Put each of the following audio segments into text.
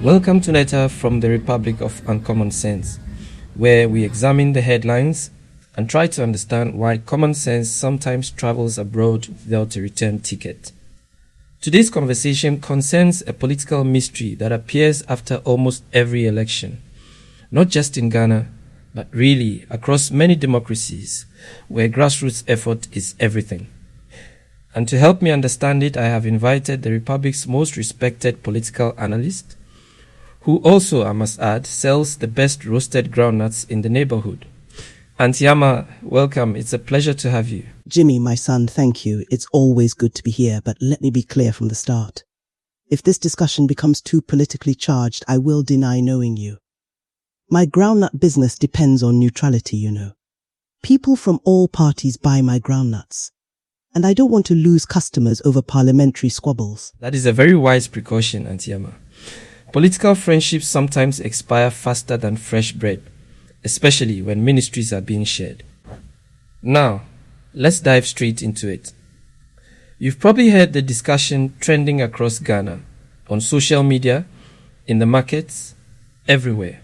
Welcome to Letter from the Republic of Uncommon Sense, where we examine the headlines and try to understand why common sense sometimes travels abroad without a return ticket. Today's conversation concerns a political mystery that appears after almost every election, not just in Ghana, but really across many democracies where grassroots effort is everything. And to help me understand it, I have invited the Republic's most respected political analyst, who also, I must add, sells the best roasted groundnuts in the neighborhood. Auntie Ama, welcome. It's a pleasure to have you. Jimmy, my son, thank you. It's always good to be here, but let me be clear from the start. If this discussion becomes too politically charged, I will deny knowing you. My groundnut business depends on neutrality, you know. People from all parties buy my groundnuts, and I don't want to lose customers over parliamentary squabbles. That is a very wise precaution, Auntie Ama. Political friendships sometimes expire faster than fresh bread, especially when ministries are being shared. Now, let's dive straight into it. You've probably heard the discussion trending across Ghana, on social media, in the markets, everywhere.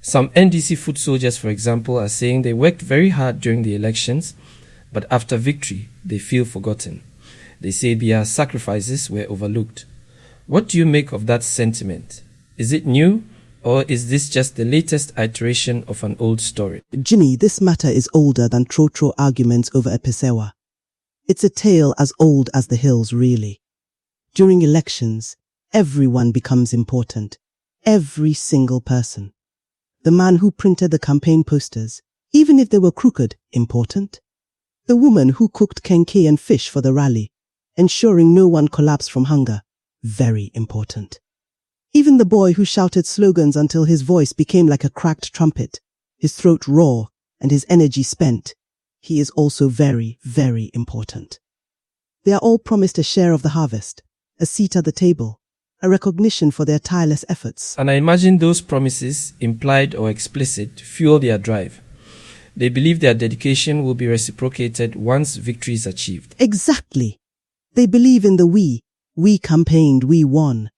Some NDC foot soldiers, for example, are saying they worked very hard during the elections, but after victory, they feel forgotten. They say their sacrifices were overlooked. What do you make of that sentiment? Is it new, or is this just the latest iteration of an old story? Jimmy, this matter is older than trotro arguments over a pesewa. It's a tale as old as the hills, really. During elections, everyone becomes important. Every single person. The man who printed the campaign posters, even if they were crooked, important. The woman who cooked kenkey and fish for the rally, ensuring no one collapsed from hunger, very important. Even the boy who shouted slogans until his voice became like a cracked trumpet, his throat raw and his energy spent, he is also very, very important. They are all promised a share of the harvest, a seat at the table, a recognition for their tireless efforts. And I imagine those promises, implied or explicit, fuel their drive. They believe their dedication will be reciprocated once victory is achieved. Exactly. They believe in the we campaigned, we won.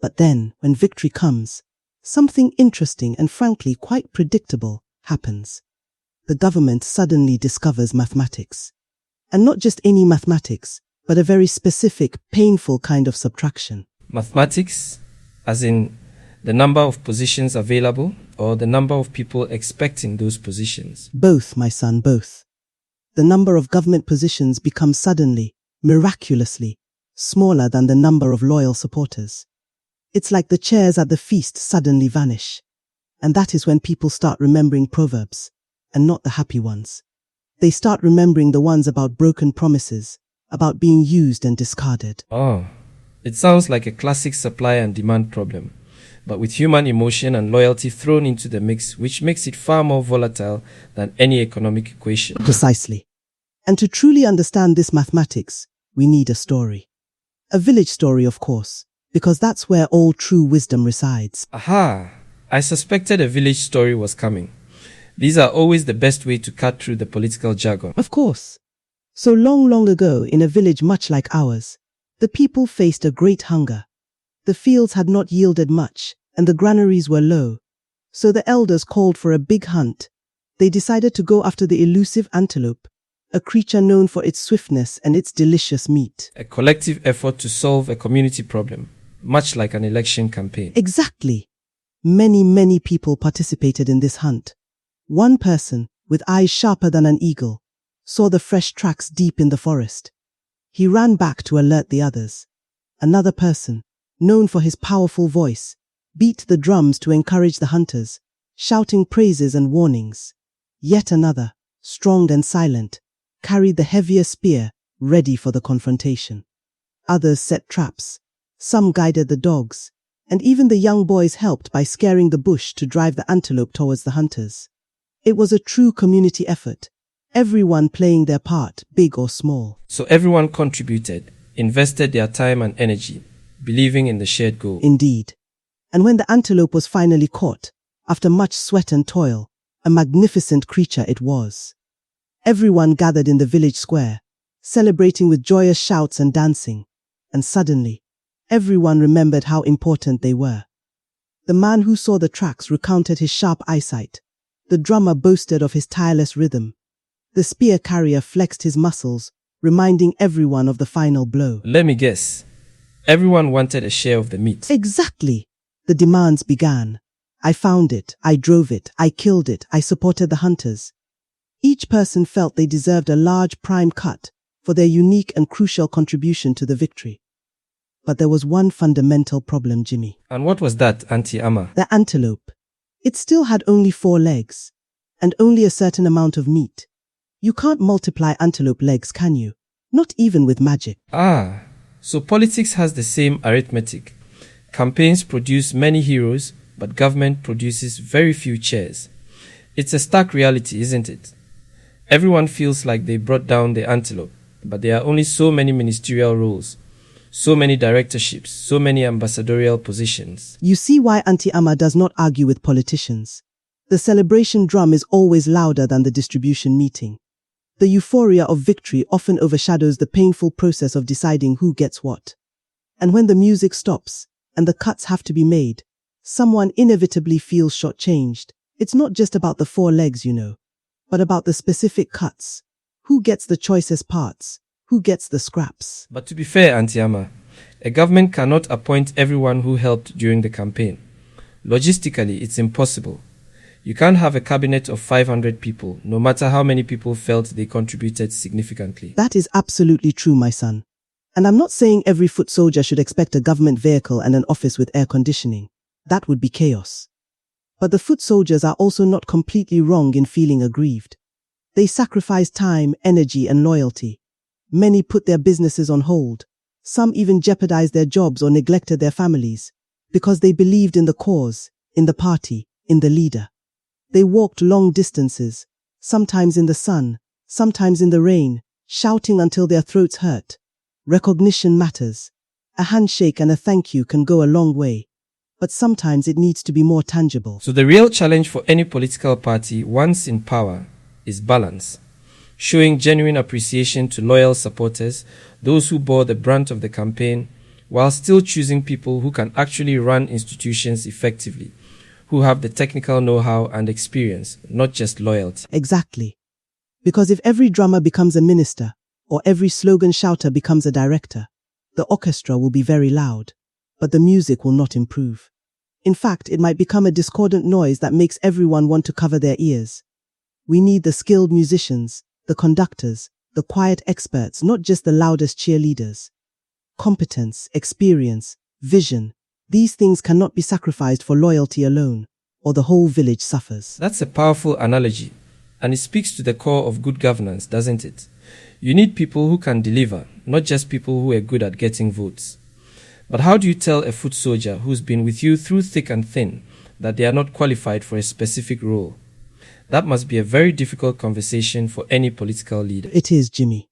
But then, when victory comes, something interesting and frankly quite predictable happens. The government suddenly discovers mathematics. And not just any mathematics, but a very specific, painful kind of subtraction. Mathematics, as in the number of positions available or the number of people expecting those positions? Both, my son, both. The number of government positions becomes suddenly, miraculously, smaller than the number of loyal supporters. It's like the chairs at the feast suddenly vanish. And that is when people start remembering proverbs, and not the happy ones. They start remembering the ones about broken promises, about being used and discarded. Oh, it sounds like a classic supply and demand problem, but with human emotion and loyalty thrown into the mix, which makes it far more volatile than any economic equation. Precisely. And to truly understand this mathematics, we need a story. A village story, of course, because that's where all true wisdom resides. Aha! I suspected a village story was coming. These are always the best way to cut through the political jargon. Of course. So long, long ago, in a village much like ours, the people faced a great hunger. The fields had not yielded much, and the granaries were low. So the elders called for a big hunt. They decided to go after the elusive antelope, a creature known for its swiftness and its delicious meat. A collective effort to solve a community problem, much like an election campaign. Exactly. Many, many people participated in this hunt. One person, with eyes sharper than an eagle, saw the fresh tracks deep in the forest. He ran back to alert the others. Another person, known for his powerful voice, beat the drums to encourage the hunters, shouting praises and warnings. Yet another, strong and silent, carried the heavier spear, ready for the confrontation. Others set traps. Some guided the dogs, and even the young boys helped by scaring the bush to drive the antelope towards the hunters. It was a true community effort, everyone playing their part, big or small. So everyone contributed, invested their time and energy, believing in the shared goal. Indeed. And when the antelope was finally caught, after much sweat and toil, a magnificent creature it was. Everyone gathered in the village square, celebrating with joyous shouts and dancing, and suddenly, everyone remembered how important they were. The man who saw the tracks recounted his sharp eyesight. The drummer boasted of his tireless rhythm. The spear carrier flexed his muscles, reminding everyone of the final blow. Let me guess. Everyone wanted a share of the meat. Exactly. The demands began. I found it, I drove it, I killed it, I supported the hunters. Each person felt they deserved a large prime cut for their unique and crucial contribution to the victory. But there was one fundamental problem, Jimmy. And what was that, Auntie Ama? The antelope. It still had only 4 legs, and only a certain amount of meat. You can't multiply antelope legs, can you? Not even with magic. Ah, so politics has the same arithmetic. Campaigns produce many heroes, but government produces very few chairs. It's a stark reality, isn't it? Everyone feels like they brought down the antelope, but there are only so many ministerial roles, so many directorships, so many ambassadorial positions. You see why Auntie Ama does not argue with politicians. The celebration drum is always louder than the distribution meeting. The euphoria of victory often overshadows the painful process of deciding who gets what. And when the music stops and the cuts have to be made, someone inevitably feels shortchanged. It's not just about the 4 legs, but about the specific cuts. Who gets the choicest parts? Who gets the scraps? But to be fair, Auntie Ama, a government cannot appoint everyone who helped during the campaign. Logistically, it's impossible. You can't have a cabinet of 500 people, no matter how many people felt they contributed significantly. That is absolutely true, my son. And I'm not saying every foot soldier should expect a government vehicle and an office with air conditioning. That would be chaos. But the foot soldiers are also not completely wrong in feeling aggrieved. They sacrifice time, energy, and loyalty. Many put their businesses on hold. Some even jeopardized their jobs or neglected their families because they believed in the cause, in the party, in the leader. They walked long distances, sometimes in the sun, sometimes in the rain, shouting until their throats hurt. Recognition matters. A handshake and a thank you can go a long way, but sometimes it needs to be more tangible. So the real challenge for any political party once in power is balance. Showing genuine appreciation to loyal supporters, those who bore the brunt of the campaign, while still choosing people who can actually run institutions effectively, who have the technical know-how and experience, not just loyalty. Exactly. Because if every drummer becomes a minister, or every slogan shouter becomes a director, the orchestra will be very loud, but the music will not improve. In fact, it might become a discordant noise that makes everyone want to cover their ears. We need the skilled musicians, the conductors, the quiet experts, not just the loudest cheerleaders. Competence, experience, vision, these things cannot be sacrificed for loyalty alone, or the whole village suffers. That's a powerful analogy, and it speaks to the core of good governance, doesn't it? You need people who can deliver, not just people who are good at getting votes. But how do you tell a foot soldier who's been with you through thick and thin that they are not qualified for a specific role? That must be a very difficult conversation for any political leader. It is, Jimmy.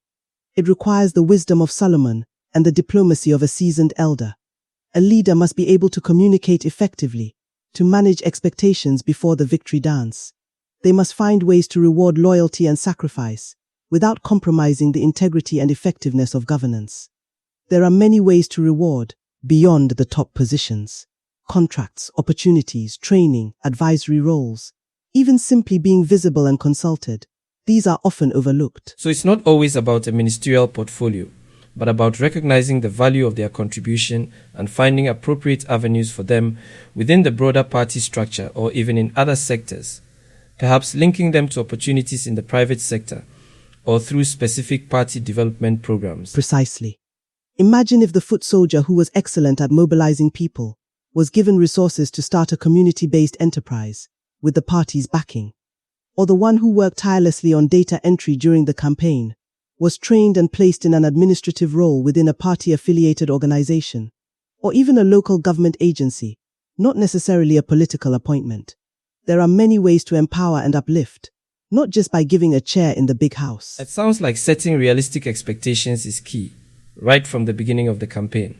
It requires the wisdom of Solomon and the diplomacy of a seasoned elder. A leader must be able to communicate effectively, to manage expectations before the victory dance. They must find ways to reward loyalty and sacrifice, without compromising the integrity and effectiveness of governance. There are many ways to reward, beyond the top positions. Contracts, opportunities, training, advisory roles, even simply being visible and consulted. These are often overlooked. So it's not always about a ministerial portfolio, but about recognizing the value of their contribution and finding appropriate avenues for them within the broader party structure or even in other sectors, perhaps linking them to opportunities in the private sector or through specific party development programs. Precisely. Imagine if the foot soldier who was excellent at mobilizing people was given resources to start a community-based enterprise with the party's backing, or the one who worked tirelessly on data entry during the campaign was trained and placed in an administrative role within a party-affiliated organization, or even a local government agency, not necessarily a political appointment. There are many ways to empower and uplift, not just by giving a chair in the big house. It sounds like setting realistic expectations is key, right from the beginning of the campaign.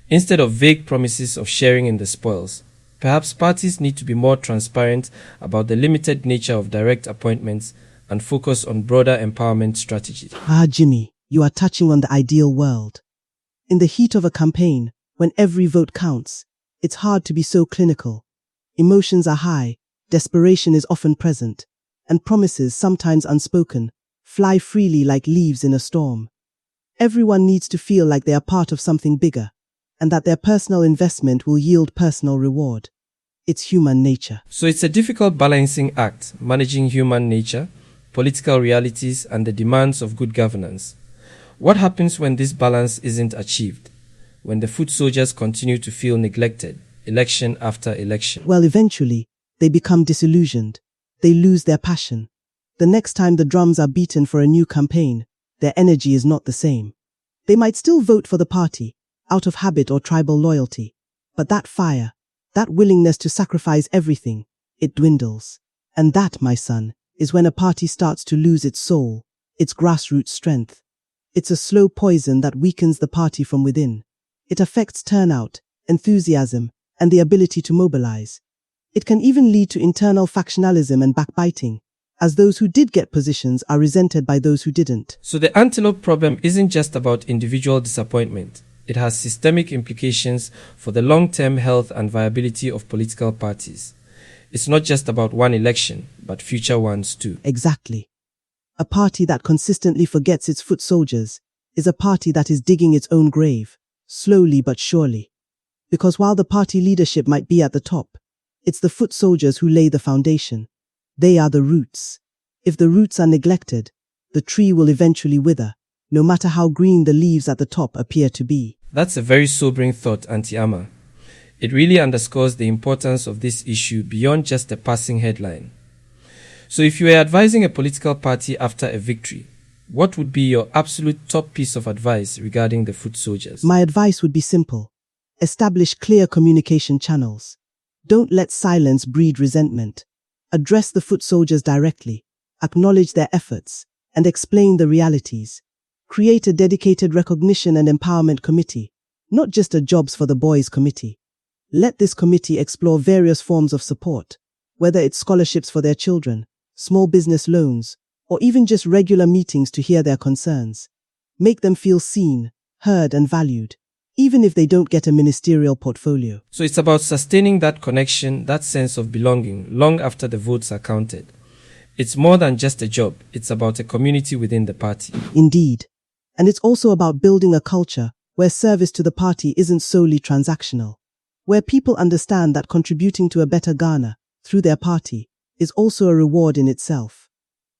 Instead of vague promises of sharing in the spoils, perhaps parties need to be more transparent about the limited nature of direct appointments and focus on broader empowerment strategies. Jimmy, you are touching on the ideal world. In the heat of a campaign, when every vote counts, It's hard to be so clinical. Emotions are high, desperation is often present, and promises, sometimes unspoken, fly freely like leaves in a storm. Everyone needs to feel like they are part of something bigger, and that their personal investment will yield personal reward. It's human nature. So it's a difficult balancing act, managing human nature, political realities, and the demands of good governance. What happens when this balance isn't achieved? When the foot soldiers continue to feel neglected, election after election? Well, eventually, they become disillusioned. They lose their passion. The next time the drums are beaten for a new campaign, their energy is not the same. They might still vote for the party, out of habit or tribal loyalty, but that fire, that willingness to sacrifice everything, it dwindles. And that, my son, is when a party starts to lose its soul, its grassroots strength. It's a slow poison that weakens the party from within. It affects turnout, enthusiasm, and the ability to mobilize. It can even lead to internal factionalism and backbiting, as those who did get positions are resented by those who didn't. So the antelope problem isn't just about individual disappointment. It has systemic implications for the long-term health and viability of political parties. It's not just about one election, but future ones too. Exactly. A party that consistently forgets its foot soldiers is a party that is digging its own grave, slowly but surely. Because while the party leadership might be at the top, it's the foot soldiers who lay the foundation. They are the roots. If the roots are neglected, the tree will eventually wither, no matter how green the leaves at the top appear to be. That's a very sobering thought, Auntie Ama. It really underscores the importance of this issue beyond just a passing headline. So if you were advising a political party after a victory, what would be your absolute top piece of advice regarding the foot soldiers? My advice would be simple. Establish clear communication channels. Don't let silence breed resentment. Address the foot soldiers directly, acknowledge their efforts, and explain the realities. Create a dedicated recognition and empowerment committee, not just a jobs for the boys committee. Let this committee explore various forms of support, whether it's scholarships for their children, small business loans, or even just regular meetings to hear their concerns. Make them feel seen, heard, and valued, even if they don't get a ministerial portfolio. So it's about sustaining that connection, that sense of belonging, long after the votes are counted. It's more than just a job, it's about a community within the party. Indeed. And it's also about building a culture where service to the party isn't solely transactional, where people understand that contributing to a better Ghana through their party is also a reward in itself.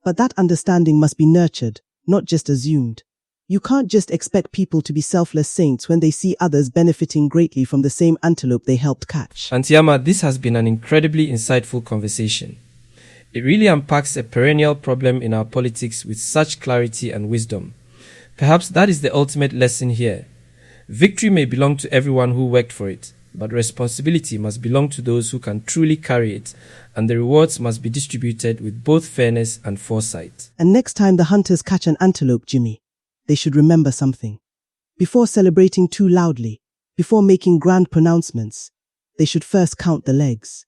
But that understanding must be nurtured, not just assumed. You can't just expect people to be selfless saints when they see others benefiting greatly from the same antelope they helped catch. Auntie Ama, this has been an incredibly insightful conversation. It really unpacks a perennial problem in our politics with such clarity and wisdom. Perhaps that is the ultimate lesson here. Victory may belong to everyone who worked for it, but responsibility must belong to those who can truly carry it, and the rewards must be distributed with both fairness and foresight. And next time the hunters catch an antelope, Jimmy, they should remember something. Before celebrating too loudly, before making grand pronouncements, they should first count the legs.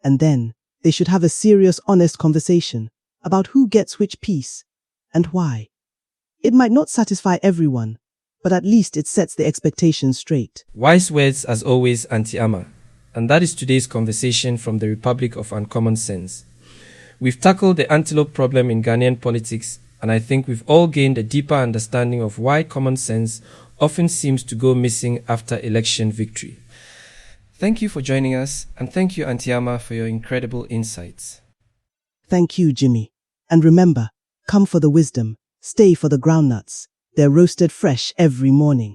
And then, they should have a serious, honest conversation about who gets which piece and why. It might not satisfy everyone, but at least it sets the expectations straight. Wise words as always, Auntie Ama. And that is today's conversation from the Republic of Uncommon Sense. We've tackled the antelope problem in Ghanaian politics, and I think we've all gained a deeper understanding of why common sense often seems to go missing after election victory. Thank you for joining us, and thank you, Auntie Ama, for your incredible insights. Thank you, Jimmy. And remember, come for the wisdom, stay for the groundnuts. They're roasted fresh every morning.